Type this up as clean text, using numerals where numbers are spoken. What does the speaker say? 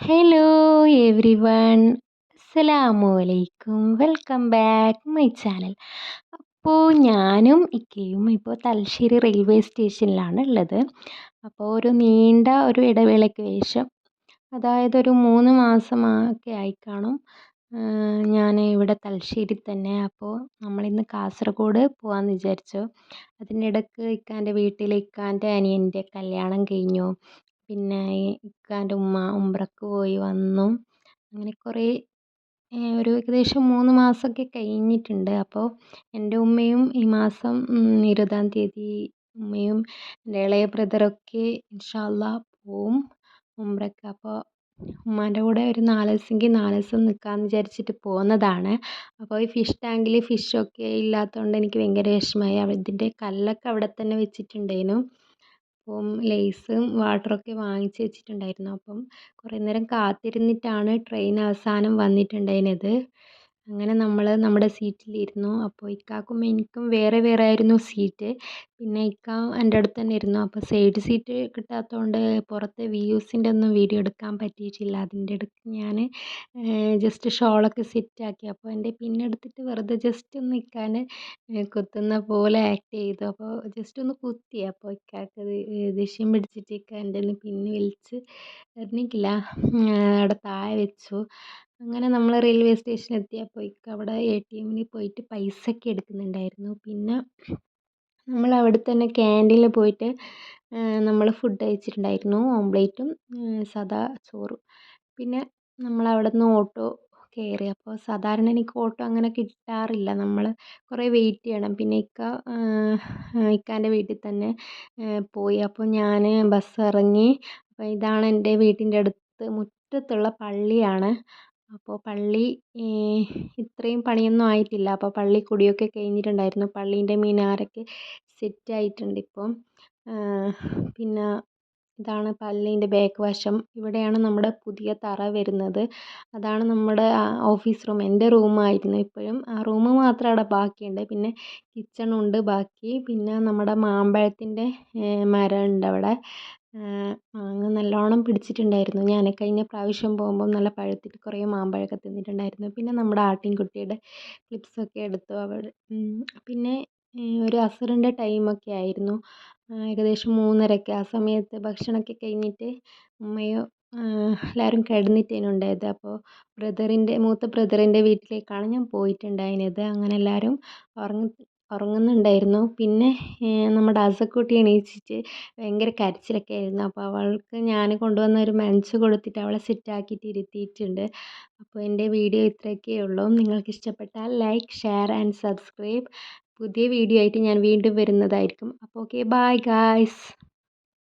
Hello every one, അസ്സലാമു അലൈക്കും. Welcome back my channel. അപ്പോൾ ഞാനും ഇക്കയും ഇപ്പോൾ തലശ്ശേരി റെയിൽവേ സ്റ്റേഷനിലാണ് ഉള്ളത്. അപ്പോൾ ഒരു നീണ്ട ഒരു ഇടവേളയ്ക്ക് ശേഷം, അതായത് ഒരു 3 മാസം ഒക്കെ ആയി കാണും, ഞാൻ ഇവിടെ തലശ്ശേരി തന്നെ. അപ്പോൾ നമ്മളിന്ന് കാസർഗോഡ് പോകാമെന്ന് വിചാരിച്ചു. അതിനിടയ്ക്ക് ഇക്കാൻ്റെ വീട്ടിൽ ഇക്കാൻ്റെ അനിയൻ്റെ കല്യാണം കഴിഞ്ഞു. പിന്നെ ഇക്കാൻ്റെ ഉമ്മ ഉംറക്ക് പോയി വന്നു. അങ്ങനെ കുറേ ഒരു ഏകദേശം 3 മാസമൊക്കെ കഴിഞ്ഞിട്ടുണ്ട്. അപ്പോൾ എൻ്റെ ഉമ്മയും ഈ മാസം 20-ാം തീയതി ഉമ്മയും എൻ്റെ ഇളയ ബ്രദറൊക്കെ ഇൻഷാ അള്ളാ പോവും ഉംറക്ക്. അപ്പോൾ ഉമ്മാൻ്റെ കൂടെ ഒരു 4 ദിവസമെങ്കിൽ 4 ദിവസം നിൽക്കാമെന്ന് വിചാരിച്ചിട്ട് പോകുന്നതാണ്. അപ്പോൾ ഈ ഫിഷ് ടാങ്കിൽ ഫിഷൊക്കെ ഇല്ലാത്തതുകൊണ്ട് എനിക്ക് ഭയങ്കര വിഷമമായി. ഇതിൻ്റെ കല്ലൊക്കെ അവിടെ തന്നെ വെച്ചിട്ടുണ്ടായിരുന്നു. അപ്പം ലേസും വാട്ടറൊക്കെ വാങ്ങിച്ച് വെച്ചിട്ടുണ്ടായിരുന്നു. അപ്പം കുറേ നേരം കാത്തിരുന്നിട്ടാണ് ട്രെയിൻ അവസാനം വന്നിട്ടുണ്ടായിരുന്നത്. അങ്ങനെ നമ്മൾ നമ്മുടെ സീറ്റിലിരുന്നു. അപ്പോൾ ഇക്കാക്കും എനിക്കും വേറെ വേറെ ആയിരുന്നു സീറ്റ്. പിന്നെ ഇക്ക എൻ്റെ അടുത്ത് തന്നെ ഇരുന്നു. അപ്പോൾ സൈഡ് സീറ്റ് കിട്ടാത്തതുകൊണ്ട് പുറത്തെ വ്യൂസിൻ്റെ ഒന്നും വീഡിയോ എടുക്കാൻ പറ്റിയിട്ടില്ല. അതിൻ്റെ ഇടയ്ക്ക് ഞാൻ ജസ്റ്റ് ഷോളൊക്കെ സെറ്റാക്കി. അപ്പോൾ എൻ്റെ പിന്നെടുത്തിട്ട് വെറുതെ ജസ്റ്റ് ഒന്ന് ഇക്കാനെ കുത്തുന്ന പോലെ ആക്ട് ചെയ്തു. അപ്പോൾ ജസ്റ്റ് ഒന്ന് കുത്തി. അപ്പോൾ ഇക്കാക്ക് ദേഷ്യം പിടിച്ചിട്ട് ഇക്ക എൻ്റെ പിന്ന് വലിച്ച് എറിഞ്ഞിട്ടില്ല, അവിടെ താഴെ വെച്ചു. അങ്ങനെ നമ്മൾ റെയിൽവേ സ്റ്റേഷനിൽ എത്തിയപ്പോൾ ഇക്ക അവിടെ ATM പോയിട്ട് പൈസയൊക്കെ എടുക്കുന്നുണ്ടായിരുന്നു. പിന്നെ നമ്മൾ അവിടെ തന്നെ ക്യാൻറ്റീനിൽ പോയിട്ട് നമ്മൾ ഫുഡ് കഴിച്ചിട്ടുണ്ടായിരുന്നു. ഓംപ്ലേറ്റും സാദാ ചോറും. പിന്നെ നമ്മൾ അവിടെ നിന്ന് ഓട്ടോ കയറി. അപ്പോൾ സാധാരണ എനിക്ക് ഓട്ടോ അങ്ങനെ കിട്ടാറില്ല, നമ്മൾ കുറേ വെയിറ്റ് ചെയ്യണം. പിന്നെ ഇക്കാൻ്റെ വീട്ടിൽ തന്നെ പോയി. അപ്പോൾ ഞാൻ ബസ് ഇറങ്ങി. അപ്പോൾ ഇതാണ് എൻ്റെ വീട്ടിൻ്റെ അടുത്ത് മുറ്റത്തുള്ള പള്ളിയാണ്. അപ്പോൾ പള്ളി ഇത്രയും പണിയൊന്നും ആയിട്ടില്ല. അപ്പോൾ പള്ളി കുടിയൊക്കെ കഴിഞ്ഞിട്ടുണ്ടായിരുന്നു. പള്ളീൻ്റെ മിനാരൊക്കെ സെറ്റായിട്ടുണ്ട് ഇപ്പം. പിന്നെ ഇതാണ് പള്ളീൻ്റെ ബാക്ക് വശം. ഇവിടെയാണ് നമ്മുടെ പുതിയ തറ വരുന്നത്. അതാണ് നമ്മുടെ ഓഫീസ് റൂം. എൻ്റെ റൂമായിരുന്നു ഇപ്പോഴും. ആ റൂം മാത്രം അവിടെ ബാക്കിയുണ്ട്. പിന്നെ കിച്ചണുണ്ട് ബാക്കി. പിന്നെ നമ്മുടെ മാമ്പഴത്തിൻ്റെ മരമുണ്ട് അവിടെ. മാങ്ങ നല്ലോണം പിടിച്ചിട്ടുണ്ടായിരുന്നു. ഞാൻ കഴിഞ്ഞ പ്രാവശ്യം പോകുമ്പോൾ നല്ല പഴുത്തിട്ട് കുറേ മാമ്പഴമൊക്കെ തിന്നിട്ടുണ്ടായിരുന്നു. പിന്നെ നമ്മുടെ ആട്ടിൻകുട്ടിയുടെ ക്ലിപ്സൊക്കെ എടുത്തു അവിടെ. പിന്നെ ഒരു അസറിൻ്റെ ടൈമൊക്കെ ആയിരുന്നു, ഏകദേശം 3:30. ആ സമയത്ത് ഭക്ഷണമൊക്കെ കഴിഞ്ഞിട്ട് ഉമ്മയും എല്ലാവരും കിടന്നിട്ടേനു ഉണ്ടായത്. അപ്പോൾ മൂത്ത ബ്രദറിൻ്റെ വീട്ടിലേക്കാണ് ഞാൻ പോയിട്ടുണ്ടായിരുന്നത്. അങ്ങനെ എല്ലാവരും ഉറങ്ങുന്നുണ്ടായിരുന്നു. പിന്നെ നമ്മുടെ അസക്കുട്ടി എണീച്ചിട്ട് ഭയങ്കര കരച്ചിലൊക്കെ ആയിരുന്നു. അപ്പോൾ അവൾക്ക് ഞാൻ കൊണ്ടുവന്ന ഒരു മഞ്ച് കൊടുത്തിട്ട് അവളെ സെറ്റാക്കിയിട്ട് ഇരുത്തിയിട്ടുണ്ട്. അപ്പോൾ എൻ്റെ വീഡിയോ ഇത്രയൊക്കെ ഉള്ളൂ. നിങ്ങൾക്ക് ഇഷ്ടപ്പെട്ടാൽ ലൈക്ക്, ഷെയർ ആൻഡ് സബ്സ്ക്രൈബ്. പുതിയ വീഡിയോ ആയിട്ട് ഞാൻ വീണ്ടും വരുന്നതായിരിക്കും. അപ്പോൾ ഓക്കെ, ബൈ ഗായ്സ്.